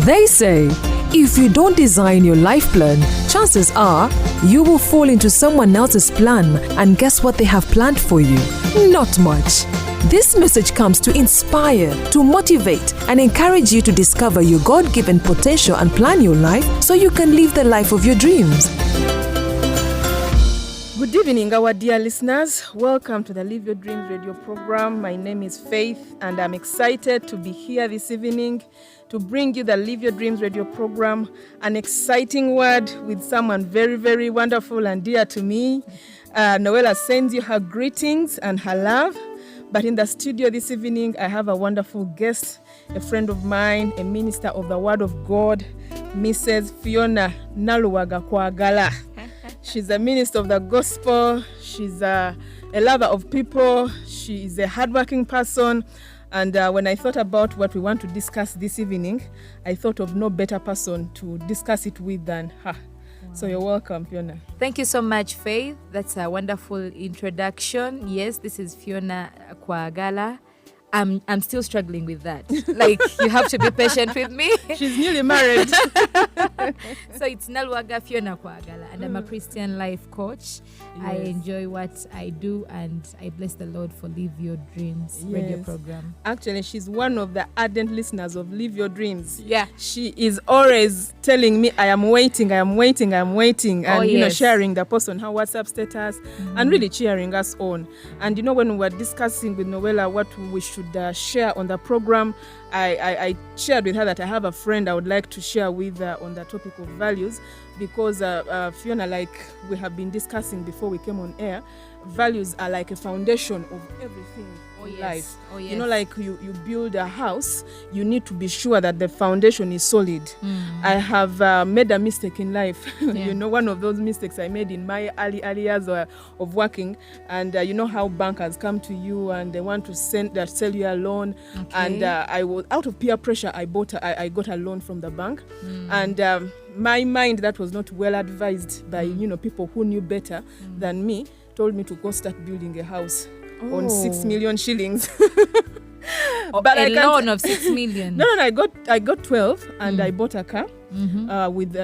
They say, if you don't design your life plan, chances are you will fall into someone else's plan, and guess what they have planned for you? Not much. This message comes to inspire, to motivate, and encourage you to discover your God-given potential and plan your life so you can live the life of your dreams. Good evening, our dear listeners. Welcome to the Live Your Dreams radio program. My name is Faith, and I'm excited to be here this evening to bring you the Live Your Dreams radio program, an exciting word with someone very, very wonderful and dear to me. Noella sends you her greetings and her love. But in the studio this evening, I have a wonderful guest, a friend of mine, a minister of the Word of God, Mrs. Phionah Naluwaga Kwagala. She's a minister of the gospel. She's a lover of people. She is a hardworking person. And when I thought about what we want to discuss this evening, I thought of no better person to discuss it with than her. So you're welcome, Phionah. Thank you so much, Faith. That's a wonderful introduction. Yes, this is Phionah Kwagala. I'm still struggling with that. Like, you have to be patient with me. She's newly married. So it's Naluwaga Phionah Kwagala, and I'm a Christian life coach. Yes. I enjoy what I do, and I bless the Lord for Live Your Dreams radio program. Actually, she's one of the ardent listeners of Live Your Dreams. Yeah. She is always telling me, I am waiting. And, sharing the post on her WhatsApp status and really cheering us on. And, when we were discussing with Noella what we should share on the program, I shared with her that I have a friend I would like to share with on the topic of values, because Phionah, like we have been discussing before we came on air, values are like a foundation of everything in life. Oh, yes. Like you build a house, you need to be sure that the foundation is solid. I have made a mistake in life. One of those mistakes I made in my early years of working. And you know how bankers come to you and they want to sell you a loan. Okay. And I was out of peer pressure. I got a loan from the bank. And my mind, that was not well advised by people who knew better than me, told me to go start building a house on 6 million shillings. But a loan of 6 million. No, I got 12 and I bought a car with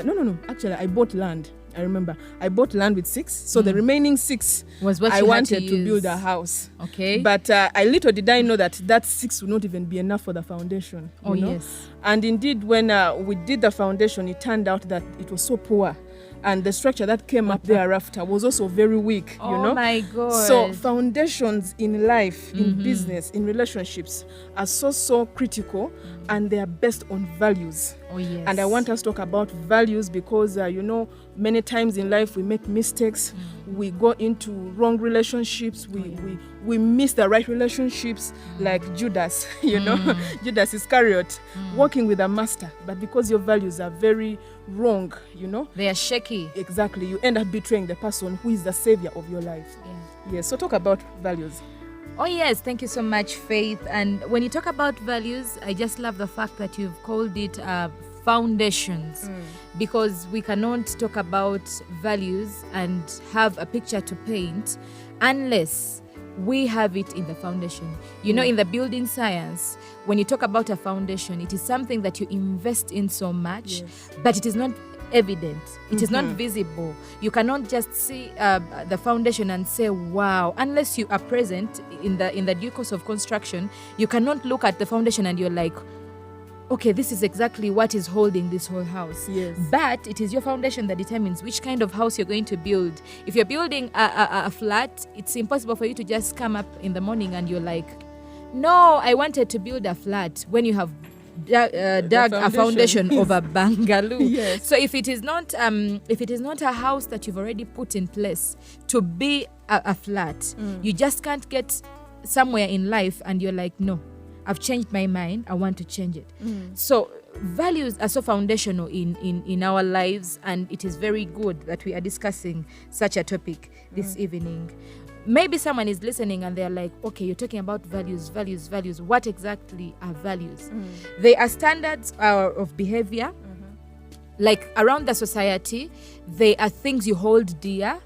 actually I bought land. I remember I bought land with 6, so the remaining 6 was what I wanted to build a house. Okay. But I little did I know that 6 would not even be enough for the foundation. Yes. And indeed, when we did the foundation, it turned out that it was so poor. And the structure that came up thereafter was also very weak, Oh my God. So foundations in life, in business, in relationships are so critical, and they are based on values. Oh, yes. And I want us to talk about values because, many times in life we make mistakes. We go into wrong relationships. We miss the right relationships, like Judas, Judas Iscariot, walking with a master. But because your values are very wrong, they are shaky. Exactly. You end up betraying the person who is the savior of your life. Yeah. Yes. So talk about values. Oh, yes. Thank you so much, Faith. And when you talk about values, I just love the fact that you've called it foundations, because we cannot talk about values and have a picture to paint unless we have it in the foundation. In the building science, when you talk about a foundation, it is something that you invest in so much, but it is not evident. It is not visible. You cannot just see the foundation and say, wow, unless you are present in the due course of construction. You cannot look at the foundation and you're like, okay, this is exactly what is holding this whole house. Yes. But it is your foundation that determines which kind of house you're going to build. If you're building a flat, it's impossible for you to just come up in the morning and you're like, no, I wanted to build a flat, when you have dug a foundation of a bungalow. Yes. So if it is not a house that you've already put in place to be a flat, you just can't get somewhere in life and you're like, no, I've changed my mind, I want to change it. So values are so foundational in our lives, and it is very good that we are discussing such a topic this evening. Maybe someone is listening and they're like, okay, you're talking about values. What exactly are values? They are standards of behavior, like around the society. They are things you hold dear.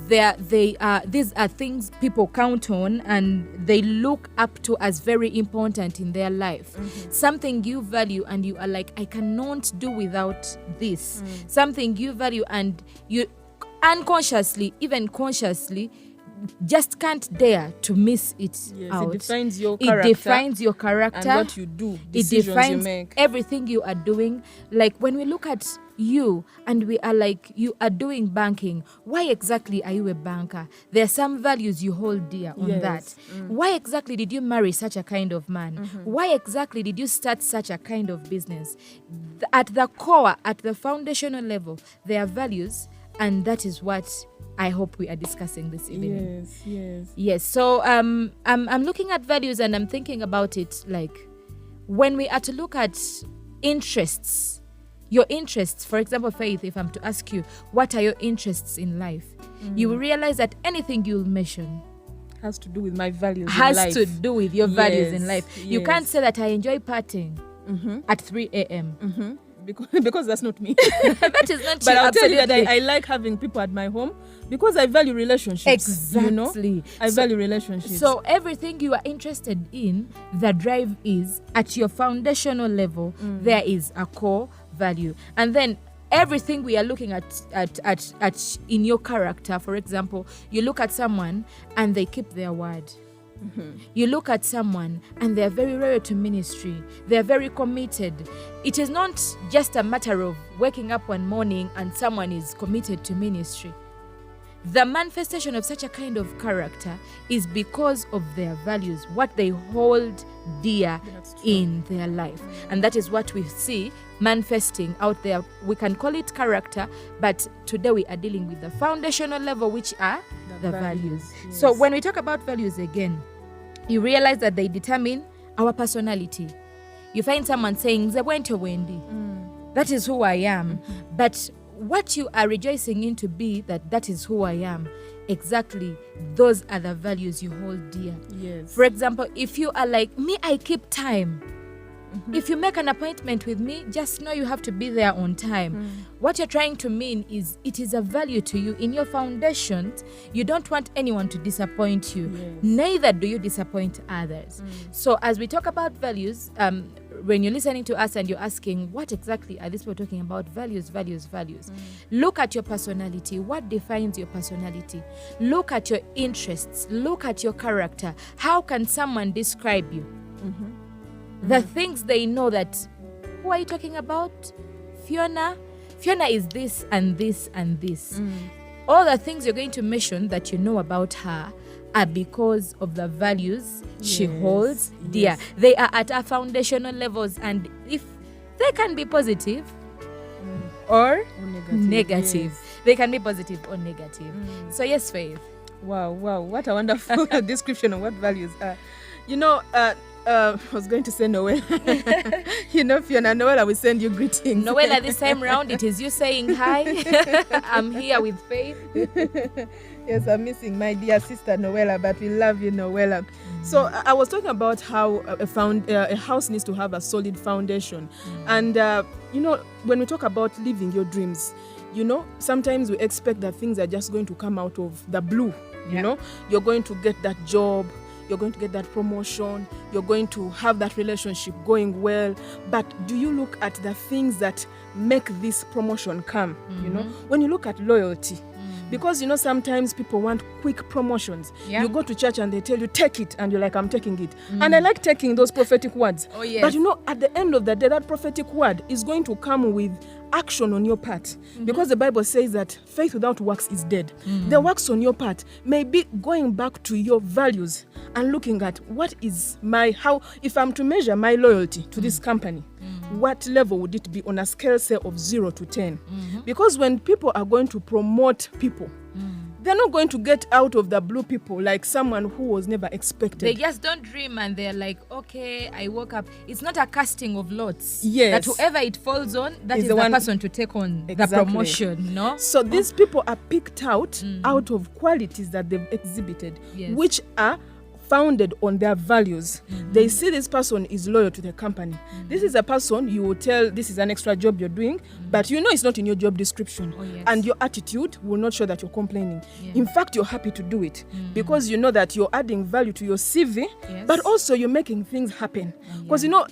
these are things people count on and they look up to as very important in their life. Something you value and you are like, I cannot do without this. Something you value and you unconsciously, even consciously, just can't dare to miss it out. It defines your character. It defines your character. And what you do, it decisions defines you make. everything you are doing. Like when we look at you and we are like, you are doing banking. Why exactly are you a banker? There are some values you hold dear on that. Why exactly did you marry such a kind of man? Why exactly did you start such a kind of business? At the core, at the foundational level, there are values, and that is what I hope we are discussing this evening. Yes. So I'm looking at values and I'm thinking about it like when we are to look at interests, your interests, for example, Faith, if I'm to ask you, what are your interests in life? You will realize that anything you'll mention has to do with my values has in life. to do with your values in life. You can't say that I enjoy partying at 3 a.m. Because that's not me. That is not But you. I'll tell you that Absolutely. I like having people at my home because I value relationships. Exactly. You know? I value relationships. So everything you are interested in, the drive is at your foundational level, there is a core value. And then everything we are looking at in your character, for example, you look at someone and they keep their word. You look at someone and they're very loyal to ministry. They're very committed. It is not just a matter of waking up one morning and someone is committed to ministry. The manifestation of such a kind of character is because of their values, what they hold dear in their life. And that is what we see manifesting out there. We can call it character, but today we are dealing with the foundational level, which are the values. So when we talk about values again, you realize that they determine our personality. You find someone saying, Zewento Wendy, that is who I am. But what you are rejoicing in to be that is who I am, exactly those are the values you hold dear. For example, if you are like me, I keep time. If you make an appointment with me, just know you have to be there on time. What you're trying to mean is it is a value to you. In your foundations, you don't want anyone to disappoint you. Neither do you disappoint others. So as we talk about values, when you're listening to us and you're asking, what exactly are these people talking about? Values. Look at your personality. What defines your personality? Look at your interests. Look at your character. How can someone describe you? The things they know that, who are you talking about? Phionah is this and this and this. All the things you're going to mention that you know about her are because of the values she holds dear. They are at our foundational levels, and if they can be positive or negative. They can be positive or negative. So yes, Faith. Wow, what a wonderful description of what values are. You know, I was going to say Noel. You know, Phionah, Noel, I will send you greetings. Noel, at this time round, it is you saying hi. I'm here with Faith. Yes, I'm missing my dear sister Noella, but we love you, Noella. So I was talking about how a house needs to have a solid foundation. And, you know, when we talk about living your dreams, you know, sometimes we expect that things are just going to come out of the blue. You know, you're going to get that job. You're going to get that promotion, you're going to have that relationship going well. But do you look at the things that make this promotion come? You know, when you look at loyalty, because, you know, sometimes people want quick promotions. You go to church and they tell you, take it. And you're like, I'm taking it. And I like taking those prophetic words. But, you know, at the end of the day, that prophetic word is going to come with action on your part. Because the Bible says that faith without works is dead. The works on your part may be going back to your values and looking at what is if I'm to measure my loyalty to this company, what level would it be on a scale, say, of 0 to 10? Because when people are going to promote people, they're not going to get out of the blue people like someone who was never expected. They just don't dream and they're like, okay, I woke up. It's not a casting of lots. Yes. That whoever it falls on, that is the person to take on the promotion, no? So these people are picked out of qualities that they've exhibited, which are founded on their values. They see this person is loyal to the company. This is a person you will tell this is an extra job you're doing, but you know it's not in your job description. And your attitude will not show that you're complaining. In fact, you're happy to do it because you know that you're adding value to your CV, but also you're making things happen. Because you know,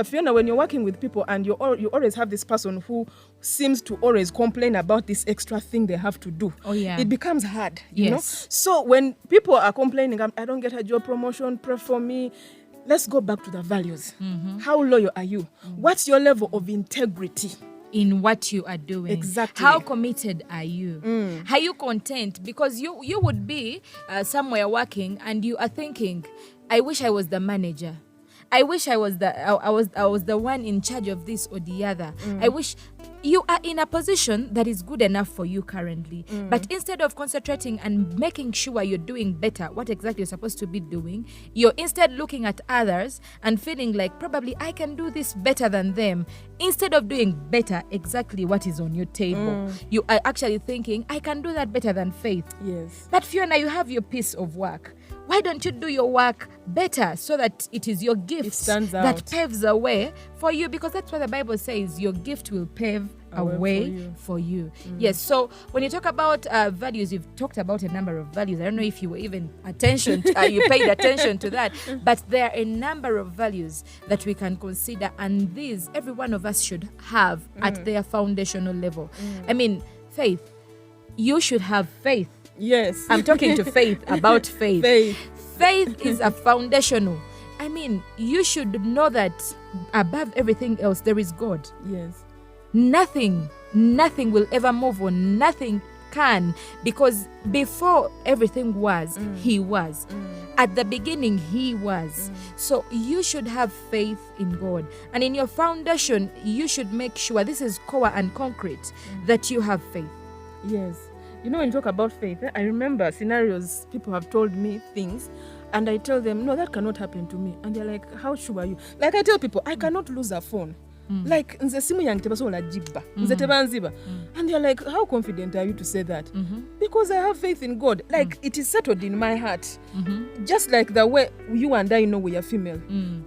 Fiona, when you're working with people and you always have this person who seems to always complain about this extra thing they have to do. It becomes hard, you know. So when people are complaining, I don't get a job promotion, pray for me. Let's go back to the values. How loyal are you? What's your level of integrity in what you are doing? Exactly. How committed are you? Are you content? Because you would be somewhere working and you are thinking, I wish I was the manager. I wish I was the one in charge of this or the other. I wish you are in a position that is good enough for you currently. But instead of concentrating and making sure you're doing better, what exactly you're supposed to be doing, you're instead looking at others and feeling like probably I can do this better than them. Instead of doing better exactly what is on your table, you are actually thinking, I can do that better than Faith. Yes. But Fiona, you have your piece of work. Why don't you do your work better so that it is your gift that paves a way for you? Because that's what the Bible says, your gift will pave a way for you. Yes, so when you talk about values, you've talked about a number of values. I don't know if you were even you paid attention to that, but there are a number of values that we can consider, and these every one of us should have at their foundational level. I mean, Faith, you should have faith. Yes. I'm talking to Faith about faith. Faith is a foundational. I mean, you should know that above everything else, there is God. Yes. Nothing will ever move on. Nothing can, because before everything was, He was. At the beginning, He was. So you should have faith in God. And in your foundation, you should make sure, this is core and concrete, that you have faith. Yes. You know, when you talk about faith, I remember scenarios, people have told me things, and I tell them, no, that cannot happen to me. And they're like, how sure are you? Like I tell people, I cannot lose a phone. Like, nze simu yange tebasobola jibba. Nze tebanziba. And they're like, how confident are you to say that? Because I have faith in God. Like, it is settled in my heart. Just like the way you and I know we are female.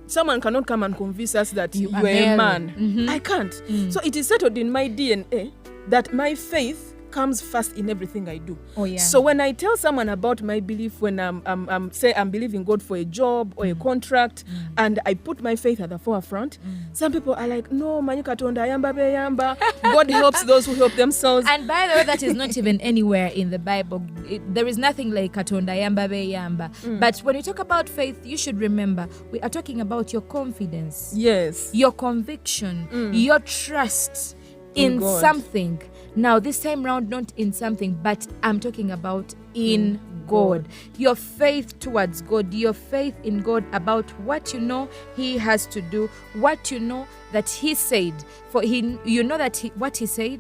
Someone cannot come and convince us that you are a man. I can't. So it is settled in my DNA that my faith comes first in everything I do. So when I tell someone about my belief, when I'm believing God for a job or a contract, and I put my faith at the forefront, some people are like, no, manyi katonda yamba be yamba. God helps those who help themselves. And by the way, that is not even anywhere in the Bible. There is nothing like katonda yamba be yamba. But when you talk about faith, you should remember, we are talking about your confidence. Yes. Your conviction, your trust in something. Now, this time round, not in something, but I'm talking about in God. Your faith towards God, your faith in God about what you know He has to do, what you know that He said. For you know that what He said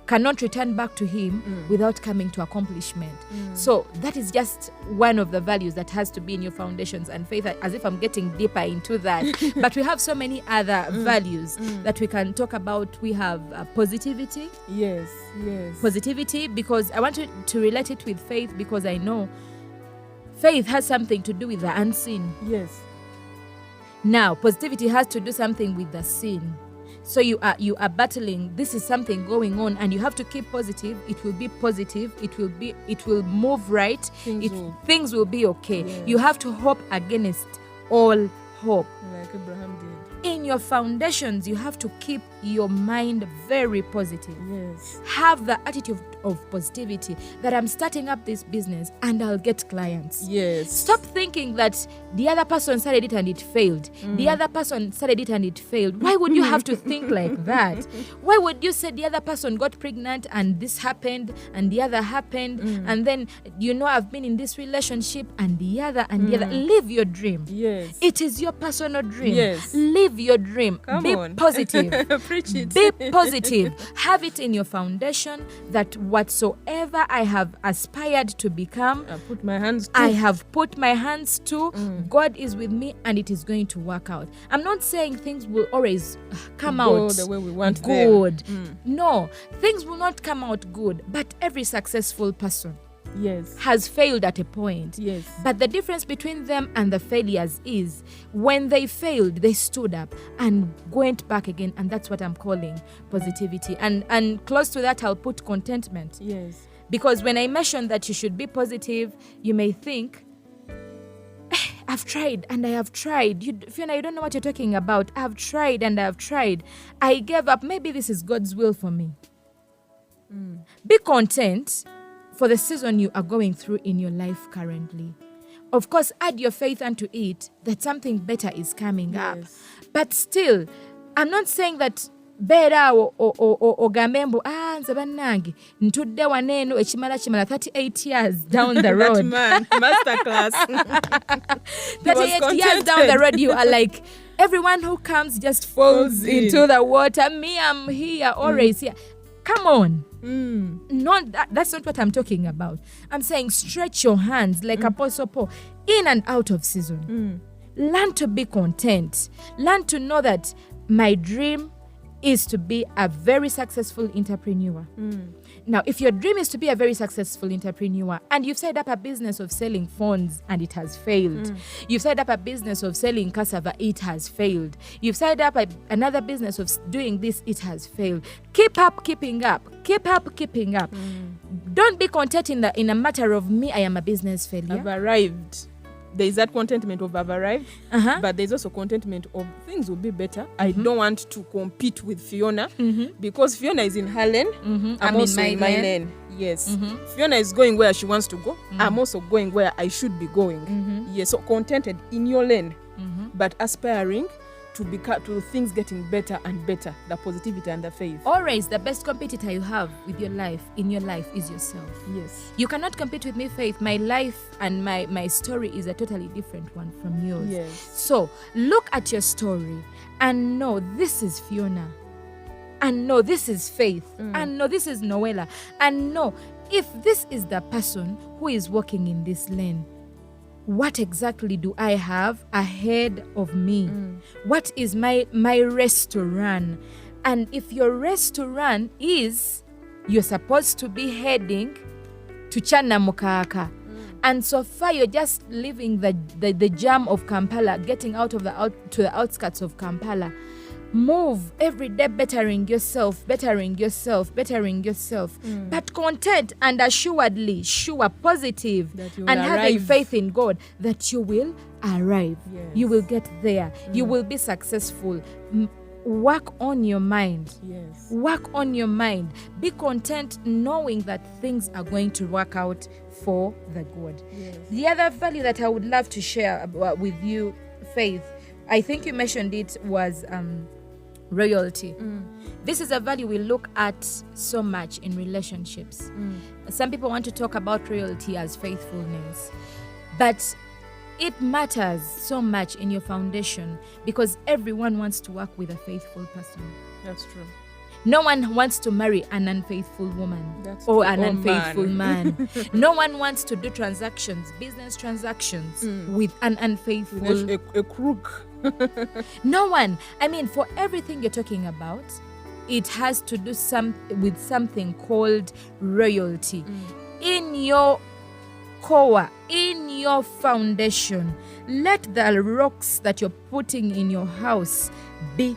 cannot return back to Him without coming to accomplishment. So that is just one of the values that has to be in your foundations and faith, as if I'm getting deeper into that. But we have so many other values that we can talk about. We have positivity. Yes. Positivity, because I want to relate it with faith, because I know faith has something to do with the unseen. Yes. Now, positivity has to do something with the seen. So you are battling. This is something going on, and you have to keep positive. It will be positive. It will move right. Things will be okay. Yes. You have to hope against all hope. Like Abraham did. In your foundations, you have to keep your mind very positive. Yes. Have the attitude of positivity that I'm starting up this business and I'll get clients. Yes. Stop thinking that the other person started it and it failed. The other person started it and it failed. Why would you have to think like that? Why would you say the other person got pregnant and this happened and the other happened and then, I've been in this relationship and the other and the other. Live your dream. Yes. It is your personal dream. Yes. Live your dream. Be positive. Preach it. Be positive. Have it in your foundation that whatsoever I have aspired to become, I have put my hands to. God is with me and it is going to work out. I'm not saying things will always come out the way we want good. No, things will not come out good. But every successful person Yes. has failed at a point. Yes. But the difference between them and the failures is when they failed, they stood up and went back again. And that's what I'm calling positivity. And close to that, I'll put contentment. Yes. Because when I mention that you should be positive, you may think, I've tried and I have tried. Phionah, you don't know what you're talking about. I've tried and I've tried. I gave up. Maybe this is God's will for me. Be content for the season you are going through in your life currently. Of course, add your faith unto it that something better is coming up. But still, I'm not saying that beera ogambe nze bannange ntudde waneeno ekimala 38 years down the road. That man, masterclass. 38 years down the road, you are like, everyone who comes just falls into the water. Me, I'm here, always here. Come on. That's not what I'm talking about. I'm saying stretch your hands like Apostle Paul in and out of season. Learn to be content. Learn to know that my dream is to be a very successful entrepreneur. Now, if your dream is to be a very successful entrepreneur and you've set up a business of selling phones and it has failed, you've set up a business of selling cassava, it has failed, you've set up another business of doing this, it has failed. Keep up, keeping up. Keep up, keeping up. Don't be content in a matter of me, I am a business failure. I've arrived. There is that contentment of I've arrived, but there's also contentment of things will be better. I don't want to compete with Phionah because Phionah is in her lane. I'm also in my lane. Yes. Phionah is going where she wants to go. I'm also going where I should be going. Yes. So contented in your lane, but aspiring to things getting better and better, the positivity and the faith. Always the best competitor you have with your life, in your life, is yourself. Yes. You cannot compete with me, Faith. My life and my story is a totally different one from yours. Yes. So look at your story and know this is Phionah. And know this is Faith. And know this is Noella. And know if this is the person who is walking in this lane, what exactly do I have ahead of me? What is my race to run? And if your race to run is you're supposed to be heading to Chanamukaka, and so far you're just leaving the jam of Kampala, getting to the outskirts of Kampala. Move every day, bettering yourself, but content and assuredly, positive, and having faith in God that you will arrive. Yes. You will get there. You will be successful. Work on your mind. Yes. Work on your mind. Be content knowing that things are going to work out for the good. Yes. The other value that I would love to share with you, Faith, I think you mentioned it, was royalty. This is a value we look at so much in relationships. Some people want to talk about royalty as faithfulness, but it matters so much in your foundation because everyone wants to work with a faithful person. That's true. No one wants to marry an unfaithful woman or an unfaithful man. No one wants to do business transactions with an unfaithful... A crook. No one. I mean, for everything you're talking about, it has to do with something called royalty. In your core, in your foundation, let the rocks that you're putting in your house be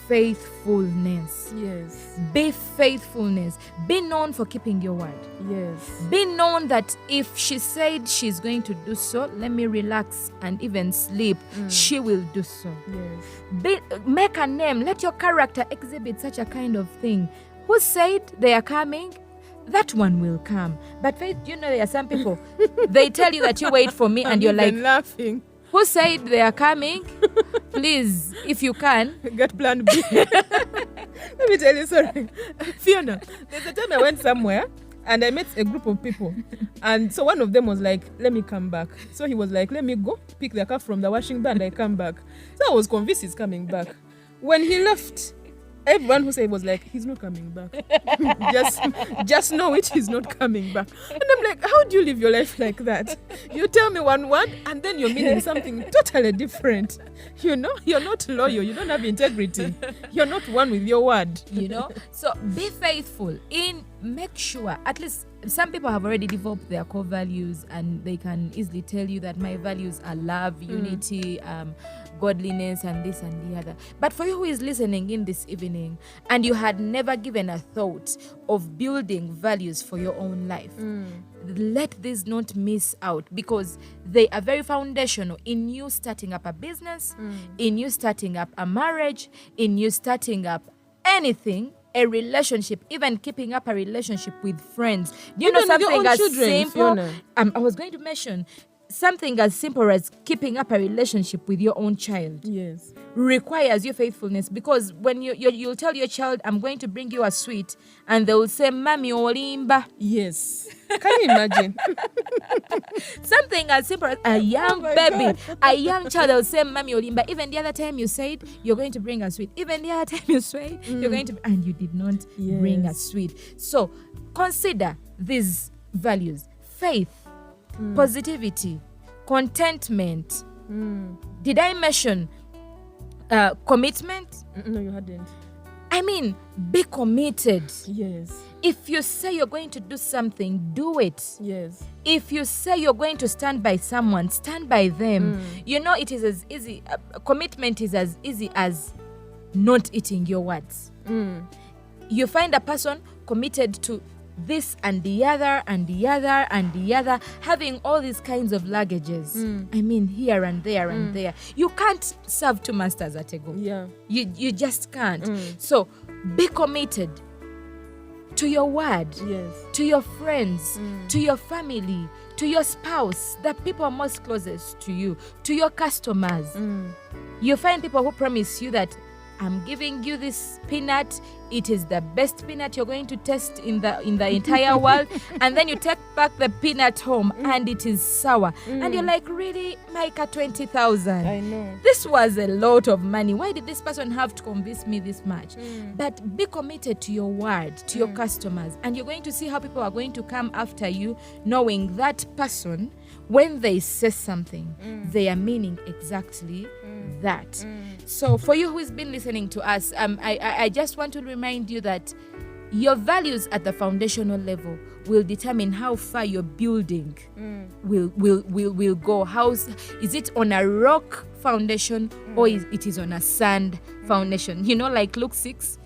faithfulness. Yes. Be faithfulness. Be known for keeping your word. Yes. Be known that if she said she's going to do so, let me relax and even sleep, she will do so. Yes. Make a name. Let your character exhibit such a kind of thing. Who said they are coming? That one will come. But Faith, there are some people, they tell you that you wait for me and you're like, laughing. Who said they are coming? Please, if you can, get plan B. Let me tell you, sorry. Phionah, there's a time I went somewhere and I met a group of people. And so one of them was like, let me come back. So he was like, let me go pick the car from the washing bay and I come back. So I was convinced he's coming back. When he left, everyone who said was like, he's not coming back. just know it, he's not coming back. And I'm like, how do you live your life like that? You tell me one word and then you're meaning something totally different. You're not loyal. You don't have integrity. You're not one with your word. So be faithful. Make sure, at least some people have already developed their core values, and they can easily tell you that my values are love, unity, godliness, and this and the other. But for you who is listening in this evening, and you had never given a thought of building values for your own life, let this not miss out, because they are very foundational in you starting up a business, in you starting up a marriage, in you starting up anything, a relationship, even keeping up a relationship with friends. Do you know something as simple? I was going to mention something as simple as keeping up a relationship with your own child. Yes. Requires your faithfulness, because when you'll tell your child, I'm going to bring you a sweet, and they will say, Mami olimba. Yes. Can you imagine? Something as simple as a young baby, a young child, they'll say, Mami olimba. Even the other time you said you're going to bring a sweet. Even the other time you said you're going to, and you did not bring a sweet. So consider these values: faith, positivity, contentment. Did I mention commitment? No, you hadn't. I mean, be committed. Yes. If you say you're going to do something, do it. Yes. If you say you're going to stand by someone, stand by them. You know, it is as easy, commitment is as easy as not eating your words. You find a person committed to this and the other and the other and the other, having all these kinds of luggages. I mean, here and there and there. You can't serve two masters at a go. Yeah. You just can't. So be committed to your word, Yes. to your friends, to your family, to your spouse, the people most closest to you, to your customers. You find people who promise you that I'm giving you this peanut. It is the best peanut you're going to taste in the entire world. And then you take back the peanut home and it is sour. And you're like, really, Micah, 20,000? I know. This was a lot of money. Why did this person have to convince me this much? But be committed to your word, to your customers. And you're going to see how people are going to come after you, knowing that person, when they say something, they are meaning exactly that. So for you who's been listening to us, I just want to remind you that your values at the foundational level will determine how far your building will go. How is it on a rock foundation or it is on a sand foundation? You know, like Luke 6.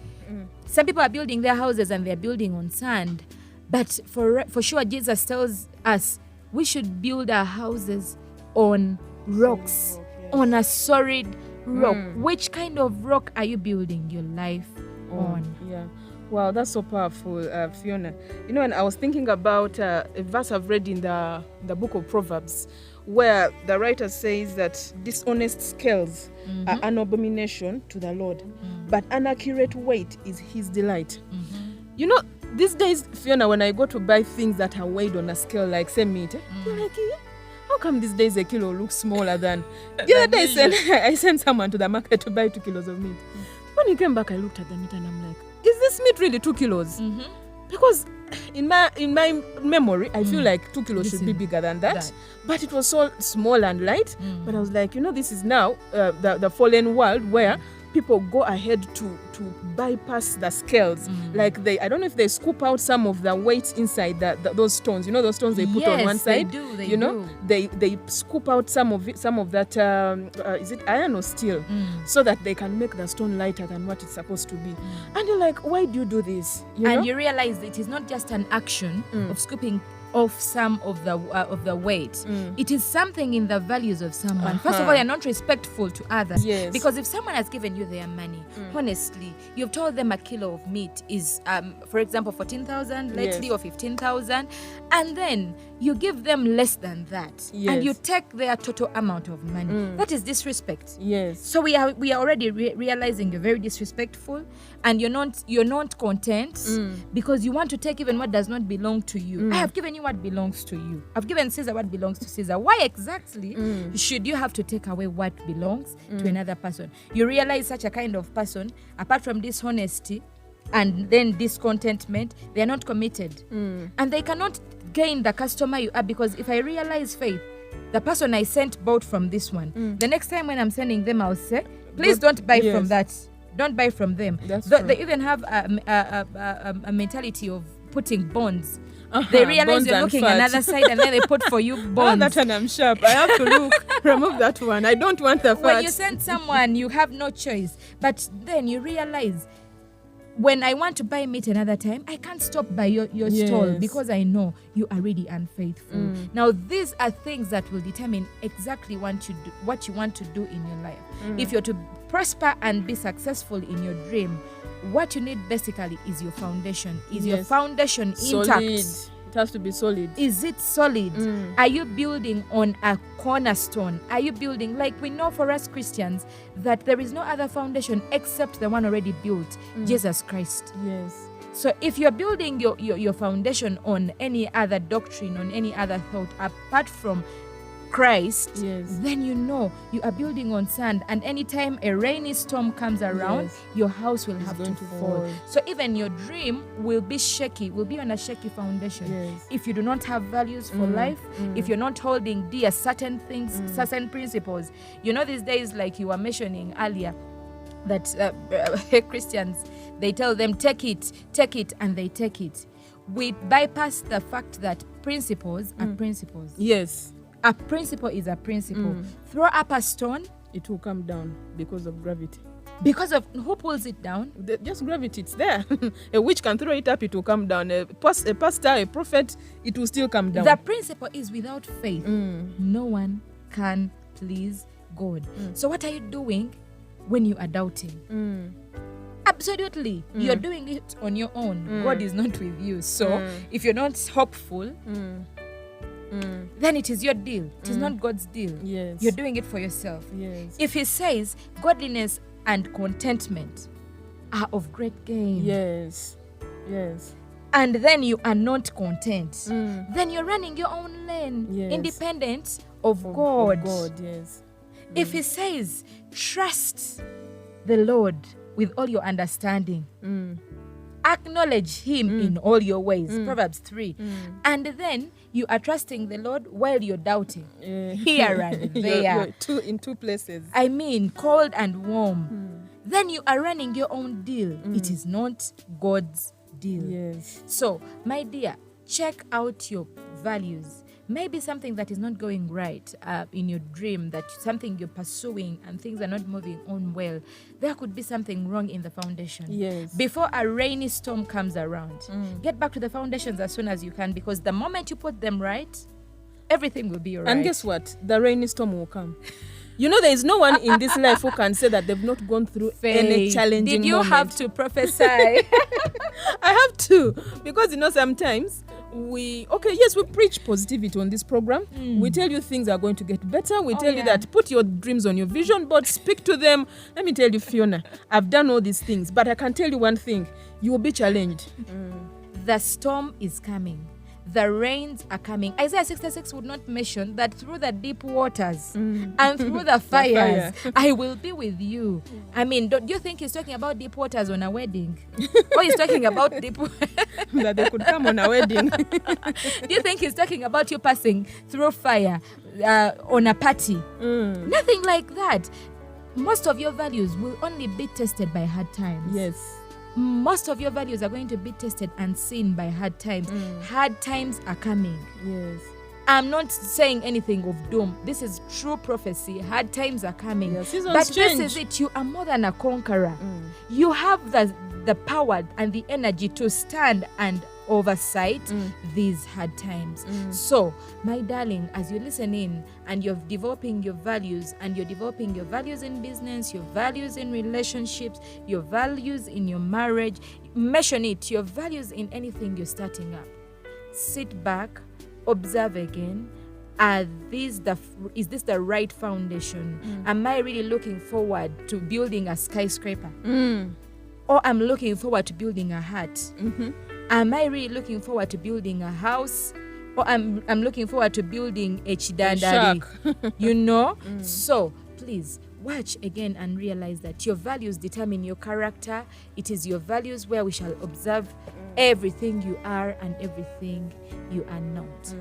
Some people are building their houses and they're building on sand, but for sure Jesus tells us we should build our houses on rocks, on a solid rock. Which kind of rock are you building your life on? Yeah. Wow, that's so powerful, Fiona. You know, and I was thinking about a verse I've read in the book of Proverbs, where the writer says that dishonest scales are an abomination to the Lord, but an accurate weight is his delight. You know, these days, Fiona, when I go to buy things that are weighed on a scale, like say meat, I'm like, how come these days a kilo looks smaller than... The other day I sent someone to the market to buy 2 kilos of meat. When he came back, I looked at the meat and I'm like, is this meat really 2 kilos? Because in my memory, I feel like 2 kilos should be bigger than that. But it was so small and light. But I was like, you know, this is now the fallen world where people go ahead to bypass the scales. Like I don't know if they scoop out some of the weights inside those stones. You know those stones they put on one side? They do. They scoop out some of that, is it iron or steel? So that they can make the stone lighter than what it's supposed to be. And you're like, why do you do this? You realize it is not just an action of scooping off some of the weight. It is something in the values of someone. First of all, you're not respectful to others. Yes. Because if someone has given you their money, honestly, you've told them a kilo of meat is, for example, 14,000 lately or 15,000, and then you give them less than that, and you take their total amount of money. That is disrespect. Yes. So we are already realizing you're very disrespectful, and you're not content because you want to take even what does not belong to you. I have given you what belongs to you. I've given Caesar what belongs to Caesar. Why exactly should you have to take away what belongs to another person? You realize such a kind of person, apart from dishonesty and then discontentment, they are not committed. And they cannot gain the customer you are, because if I realize, Faith, the person I sent bought from this one, the next time when I'm sending them, I'll say, please don't buy from that. Don't buy from them. That's They even have a mentality of putting bonds. They realize you're looking another side, and then they put for you bonds. That one I'm sharp. I have to look. Remove that one. I don't want the fat. When you send someone, you have no choice. But then you realize, when I want to buy meat another time, I can't stop by your stall because I know you are really unfaithful. Now, these are things that will determine exactly what you want to do in your life. If you're to prosper and be successful in your dream, what you need basically is your foundation. Is your foundation intact? It has to be solid. Is it solid? Are you building on a cornerstone? Are you building, like we know for us Christians, that there is no other foundation except the one already built, Jesus Christ. Yes. So if you're building your foundation on any other doctrine, on any other thought apart from Christ, then you know you are building on sand, and anytime a rainy storm comes around, your house will have to fall. So even your dream will be shaky, will be on a shaky foundation. If you do not have values for life, if you're not holding dear certain things, certain principles. You know, these days, like you were mentioning earlier, that Christians, they tell them take it, and they take it. We bypass the fact that principles are principles. Yes. A principle is a principle. Throw up a stone, it will come down because of gravity. Because of who pulls it down? Just gravity, it's there. A witch can throw it up, it will come down. A pastor, a prophet, it will still come down. The principle is without faith, no one can please God. So what are you doing when you are doubting? Absolutely. You're doing it on your own. God is not with you. So if you're not hopeful, then it is your deal. It is not God's deal. Yes. You're doing it for yourself. Yes. If he says godliness and contentment are of great gain. Yes. Yes. And then you are not content. Then you're running your own lane, independent of God. Yes. If he says trust the Lord with all your understanding, acknowledge him in all your ways, Proverbs 3. And then you are trusting the Lord while you're doubting. Here and there. You're in two places. I mean, cold and warm. Then you are running your own deal. It is not God's deal. Yes. So, my dear, check out your values. Maybe something that is not going right in your dream, that something you're pursuing and things are not moving on well, there could be something wrong in the foundation. Yes. Before a rainy storm comes around, get back to the foundations as soon as you can, because the moment you put them right, everything will be all right. And guess what? The rainy storm will come. You know, there is no one in this life who can say that they've not gone through any challenging moment. Did you have to prophesy? I have to, because you know, sometimes we preach positivity on this program. We tell you things are going to get better. We tell you that put your dreams on your vision board, speak to them. Let me tell you, Fiona, I've done all these things, but I can tell you one thing: you will be challenged. The storm is coming. The rains are coming. Isaiah 66 would not mention that through the deep waters and through the fires, I will be with you. I mean, don't you think he's talking about deep waters on a wedding? Or he's talking about deep that they could come on a wedding. Do you think he's talking about you passing through fire on a party? Nothing like that. Most of your values will only be tested by hard times. Yes. Most of your values are going to be tested and seen by hard times. Hard times are coming. Yes. I'm not saying anything of doom. This is true prophecy. Hard times are coming. But this is it. You are more than a conqueror. You have the power and the energy to stand and oversight these hard times. So, my darling, as you listen in and you're developing your values, and you're developing your values in business, your values in relationships, your values in your marriage, mention it, your values in anything you're starting up. Sit back, observe again. Is this the right foundation? Am I really looking forward to building a skyscraper? Or I'm looking forward to building a hut? Am I really looking forward to building a house? Or I'm looking forward to building a chidandari? You know? So, please, watch again and realize that your values determine your character. It is your values where we shall observe everything you are and everything you are not.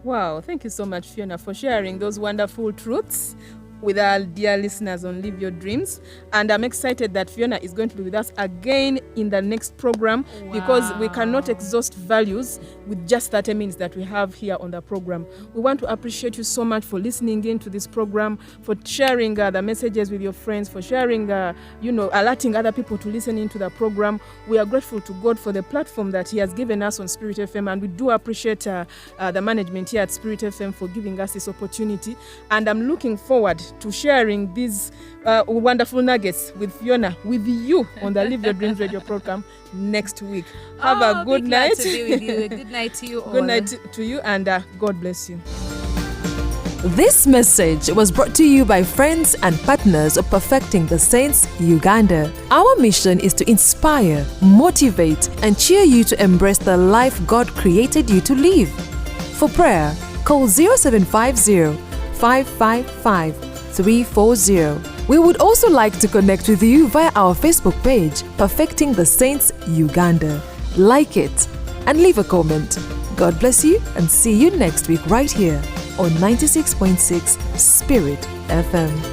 Wow, thank you so much, Fiona, for sharing those wonderful truths. with our dear listeners on Live Your Dreams. And I'm excited that Phionah is going to be with us again in the next program, because we cannot exhaust values with just 30 minutes that we have here on the program. We want to appreciate you so much for listening in to this program, for sharing the messages with your friends, for sharing, alerting other people to listen into the program. We are grateful to God for the platform that He has given us on Sprit FM, and we do appreciate the management here at Sprit FM for giving us this opportunity. And I'm looking forward to sharing these wonderful nuggets with Phionah, with you on the Live Your Dreams radio program next week. Have a good night. To be with you. Good night to you all. Good night to you, and God bless you. This message was brought to you by friends and partners of Perfecting the Saints, Uganda. Our mission is to inspire, motivate, and cheer you to embrace the life God created you to live. For prayer, call 0750 555 340. We would also like to connect with you via our Facebook page, Perfecting the Saints Uganda. Like it and leave a comment. God bless you, and see you next week right here on 96.6 Sprit FM.